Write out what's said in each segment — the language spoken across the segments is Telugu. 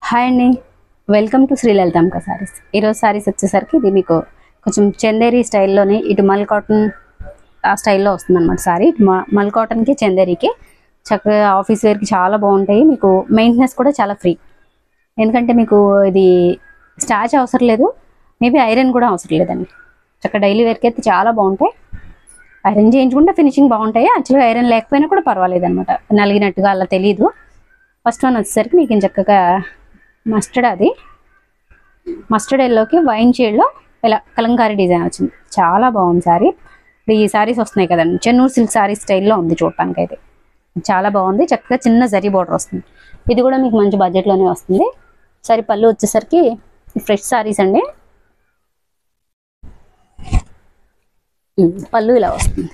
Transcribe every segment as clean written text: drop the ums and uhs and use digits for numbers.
హాయ్ అండి, వెల్కమ్ టు శ్రీలలితాంబిక సారీస్. ఈరోజు సారీస్ వచ్చేసరికి ఇది మీకు కొంచెం చందేరి స్టైల్లోనే ఇటు మల్ కాటన్ ఆ స్టైల్లో వస్తుంది అనమాట. సారీ మల్ కాటన్కి చందేరికి చక్కగా ఆఫీస్ వేర్కి చాలా బాగుంటాయి. మీకు మెయింటెనెన్స్ కూడా చాలా ఫ్రీ, ఎందుకంటే మీకు ఇది స్టాచ్ అవసరం లేదు, మేబీ ఐరన్ కూడా అవసరం లేదండి. చక్కగా డైలీ వేర్కి అయితే చాలా బాగుంటాయి. ఐరన్ చేయించుకుంటే ఫినిషింగ్ బాగుంటాయి. యాక్చువల్గా ఐరన్ లేకపోయినా కూడా పర్వాలేదు అనమాట, నలిగినట్టుగా అలా తెలీదు. ఫస్ట్ వన్ వచ్చేసరికి మీకు చక్కగా మస్టర్డ్ ఎల్లోకి వైన్ షేడ్లో ఇలా కలంకారీ డిజైన్ వచ్చింది. చాలా బాగుంది సారీ. ఈ సారీస్ వస్తున్నాయి కదండి, చెన్నూరు సిల్క్ సారీ స్టైల్లో ఉంది చూడటానికి. అయితే చాలా బాగుంది. చక్కగా చిన్న జరీ బార్డర్ వస్తుంది. ఇది కూడా మీకు మంచి బడ్జెట్లోనే వస్తుంది. సరే పళ్ళు వచ్చేసరికి ఫ్రెష్ సారీస్ అండి. పళ్ళు ఇలా వస్తుంది.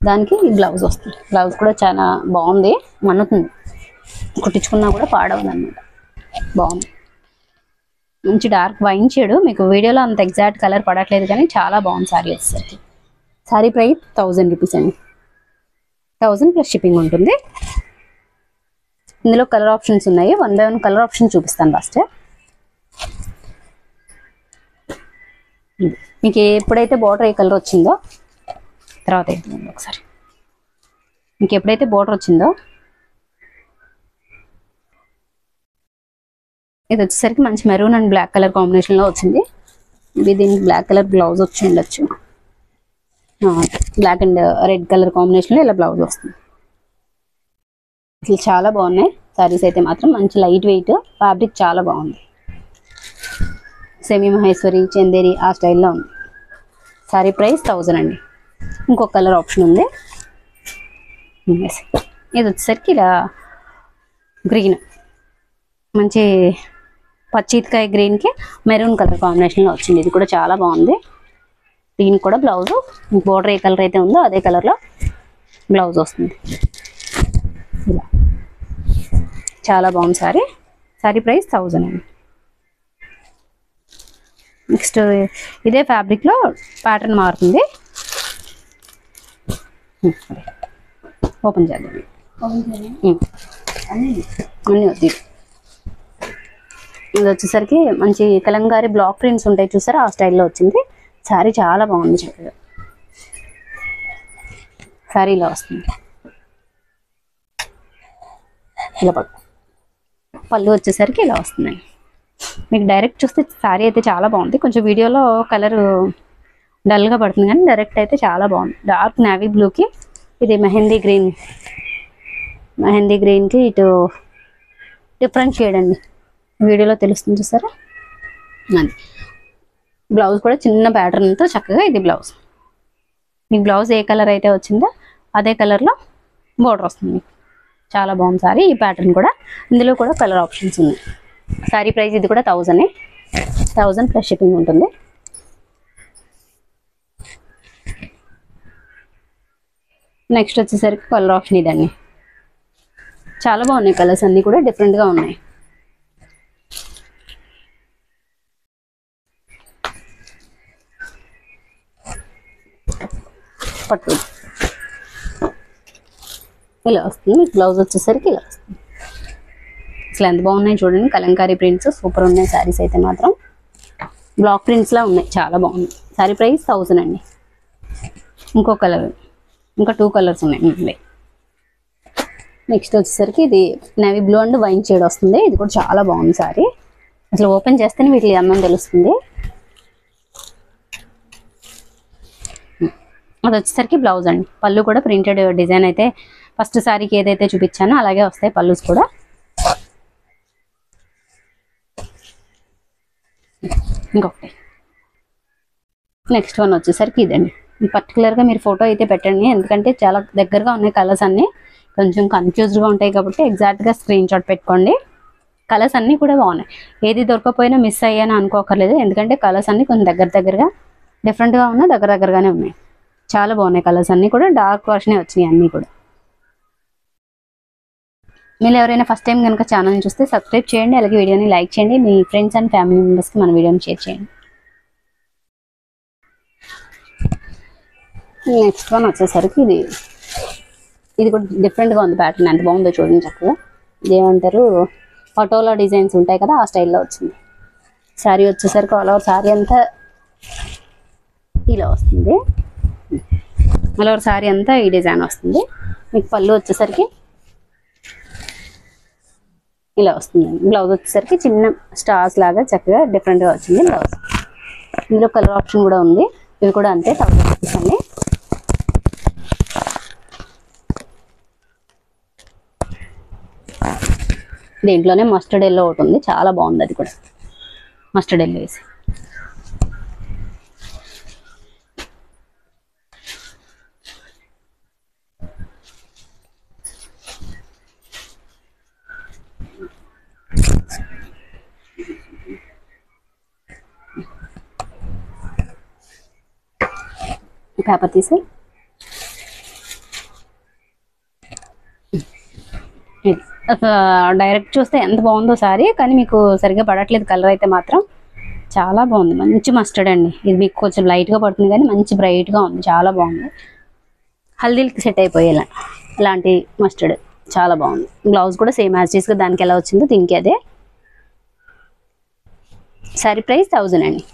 దానికి బ్లౌజ్ వస్తుంది. బ్లౌజ్ కూడా చాలా బాగుంది, మన్నుతుంది, కుట్టించుకున్నా కూడా పాడవదు అనమాట. బాగుంది, మంచి డార్క్ వైన్ షేడ్. మీకు వీడియోలో అంత ఎగ్జాక్ట్ కలర్ పడట్లేదు కానీ చాలా బాగుంది సారీ వచ్చేసరికి. సారీ ప్రైస్ 1000 రూపీస్ అండి. 1000 ప్లస్ షిప్పింగ్ ఉంటుంది. ఇందులో కలర్ ఆప్షన్స్ ఉన్నాయి. 1 by 1 కలర్ ఆప్షన్ చూపిస్తాను ఫస్ట్. మీకు ఎప్పుడైతే బార్డర్ ఏ కలర్ వచ్చిందో తర్వాత అవుతుంది ఒకసారి. మీకు ఎప్పుడైతే బార్డర్ వచ్చిందో ఇది వచ్చేసరికి మంచి మెరూన్ అండ్ బ్లాక్ కలర్ కాంబినేషన్లో వచ్చింది. ఇది దీనికి బ్లాక్ కలర్ బ్లౌజ్ వచ్చి ఉండొచ్చు. బ్లాక్ అండ్ రెడ్ కలర్ కాంబినేషన్లో ఇలా బ్లౌజ్ వస్తుంది. అసలు చాలా బాగున్నాయి సారీస్ అయితే మాత్రం. మంచి లైట్ వెయిట్, ఫ్యాబ్రిక్ చాలా బాగుంది. సెమీ మహేశ్వరి, చందేరి ఆ స్టైల్లో ఉంది. సారీ ప్రైస్ 1000 అండి. ఇంకొక కలర్ ఆప్షన్ ఉంది. ఇది వచ్చేసరికి ఇలా గ్రీన్, మంచి పచ్చితకాయ గ్రీన్కి మెరూన్ కలర్ కాంబినేషన్లో వచ్చింది. ఇది కూడా చాలా బాగుంది. దీనికి కూడా బ్లౌజ్ బోర్డర్ ఏ కలర్ అయితే ఉందో అదే కలర్లో బ్లౌజ్ వస్తుంది. ఇలా చాలా బాగుంది సారీ. సారీ ప్రైస్ 1000 అండి. నెక్స్ట్ ఇదే ఫ్యాబ్రిక్లో ప్యాటర్న్ మారుతుంది. ఓపెన్ చేద్దాం. అన్నీ వద్దు. ఇది వచ్చేసరికి మంచి కలంకారీ బ్లాక్ ప్రింట్స్ ఉంటాయి చూసారా, ఆ స్టైల్లో వచ్చింది. శారీ చాలా బాగుంది. చక్కగా శారీ ఇలా వస్తుంది. ఇలా పళ్ళు వచ్చేసరికి ఇలా వస్తుందండి. మీకు డైరెక్ట్ చూస్తే శారీ అయితే చాలా బాగుంది. కొంచెం వీడియోలో కలర్ డల్గా పడుతుంది కానీ డైరెక్ట్ అయితే చాలా బాగుంది. డార్క్ నేవీ బ్లూకి ఇది మెహందీ గ్రీన్కి ఇటు డిఫరెంట్ షేడ్ అండి, వీడియోలో తెలుస్తుంది చూసారా. అది బ్లౌజ్ కూడా చిన్న ప్యాటర్న్తో చక్కగా ఇది బ్లౌజ్. మీకు బ్లౌజ్ ఏ కలర్ అయితే వచ్చిందో అదే కలర్లో బోర్డర్ వస్తుంది. మీకు చాలా బాగుంది సారీ. ఈ ప్యాటర్న్ కూడా ఇందులో కూడా కలర్ ఆప్షన్స్ ఉన్నాయి. సారీ ప్రైస్ ఇది కూడా 1000. 1000 ప్లస్ షిప్పింగ్ ఉంటుంది. నెక్స్ట్ వచ్చేసరికి కలర్ ఆప్షన్ ఇదండి. చాలా బాగున్నాయి కలర్స్, అన్నీ కూడా డిఫరెంట్గా ఉన్నాయి. పట్టు ఇలా వస్తుంది. మీకు బ్లౌజ్ వచ్చేసరికి ఇలా వస్తుంది. అసలు ఎంత బాగున్నాయి చూడండి, కలంకారీ ప్రింట్స్ సూపర్ ఉన్నాయి. శారీస్ అయితే మాత్రం బ్లాక్ ప్రింట్స్లా ఉన్నాయి, చాలా బాగుంది. శారీ ప్రైస్ 1000 అండి. ఇంకో కలర్, ఇంకా 2 కలర్స్ ఉన్నాయి. నెక్స్ట్ వచ్చేసరికి ఇది navy blue and wine shade వస్తుంది. ఇది కూడా చాలా బాగుంది సారీ. అసలు ఓపెన్ చేస్తేనే వీటి అందం తెలుస్తుంది. అది వచ్చేసరికి బ్లౌజ్ అండి. పళ్ళు కూడా ప్రింటెడ్ డిజైన్ అయితే ఫస్ట్ సారీకి ఏదైతే చూపించానో అలాగే వస్తాయి పళ్ళుస్ కూడా. ఇంకొకటి నెక్స్ట్ వన్ వచ్చేసరికి ఇదండి. పర్టికులర్గా మీరు ఫోటో అయితే పెట్టండి, ఎందుకంటే చాలా దగ్గరగా ఉన్నాయి కలర్స్ అన్నీ, కొంచెం కన్ఫ్యూజ్డ్గా ఉంటాయి కాబట్టి ఎగ్జాక్ట్గా స్క్రీన్ షాట్ పెట్టుకోండి. కలర్స్ అన్నీ కూడా బాగున్నాయి, ఏది దొరకపోయినా మిస్ అయ్యాను అనుకోకర్లేదు, ఎందుకంటే కలర్స్ అన్నీ కొంచెం దగ్గరగా డిఫరెంట్గా ఉన్నాయి, దగ్గరగానే ఉన్నాయి. చాలా బాగున్నాయి కలర్స్ అన్నీ కూడా. డార్క్ వర్షనే వచ్చినాయి అన్నీ కూడా. మీరు ఎవరైనా ఫస్ట్ టైం కనుక ఛానల్ని చూస్తే సబ్స్క్రైబ్ చేయండి, అలాగే వీడియోని లైక్ చేయండి. మీ ఫ్రెండ్స్ అండ్ ఫ్యామిలీ మెంబర్స్కి మన వీడియోని షేర్ చేయండి. నెక్స్ట్ వన్ వచ్చేసరికి ఇది కూడా డిఫరెంట్గా ఉంది ప్యాటర్న్. ఎంత బాగుందో చూడండి చక్కగా. ఇదేమంటారు పటోలా డిజైన్స్ ఉంటాయి కదా, ఆ స్టైల్లో వచ్చింది. శారీ వచ్చేసరికి ఆల్ ఓవర్ శారీ అంతా ఇలా వస్తుంది. ఆల్ ఓవర్ శారీ అంతా ఈ డిజైన్ వస్తుంది. మీకు పళ్ళు వచ్చేసరికి ఇలా వస్తుంది. బ్లౌజ్ వచ్చేసరికి చిన్న స్టార్స్ లాగా చక్కగా డిఫరెంట్గా వచ్చింది బ్లౌజ్. ఇందులో కలర్ ఆప్షన్ కూడా ఉంది. ఇవి కూడా అంతే 1000 రూపీస్ అండి. దీంట్లోనే మస్టర్డ్ ఎల్లో ఒకటి ఉంది, చాలా బాగుంది. అది కూడా మస్టర్డ్ ఎల్లో వేసి పేపర్ తీసి డైరెక్ట్ చూస్తే ఎంత బాగుందో సారీ, కానీ మీకు సరిగ్గా పడట్లేదు. కలర్ అయితే మాత్రం చాలా బాగుంది. మంచి మస్టర్డ్ అండి. ఇది మీకు కొంచెం లైట్గా పడుతుంది కానీ మంచి బ్రైట్గా ఉంది, చాలా బాగుంది. హల్దీలకి సెట్ అయిపోయేలా ఇలాంటి మస్టర్డ్ చాలా బాగుంది. బ్లౌజ్ కూడా సేమ్ యాజ్ టీస్గా దానికి ఎలా వచ్చిందో దీనికి అదే. సారీ ప్రైస్ 1000 అండి.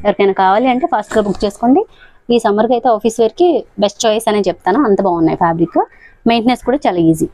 ఎవరికైనా కావాలి అంటే ఫాస్ట్గా బుక్ చేసుకోండి. ఈ సమ్మర్కి అయితే ఆఫీస్ వేర్కి బెస్ట్ చాయిస్ అనే చెప్తాను, అంత బాగున్నాయి ఫ్యాబ్రిక్. మెయింటెనెన్స్ కూడా చాలా ఈజీ.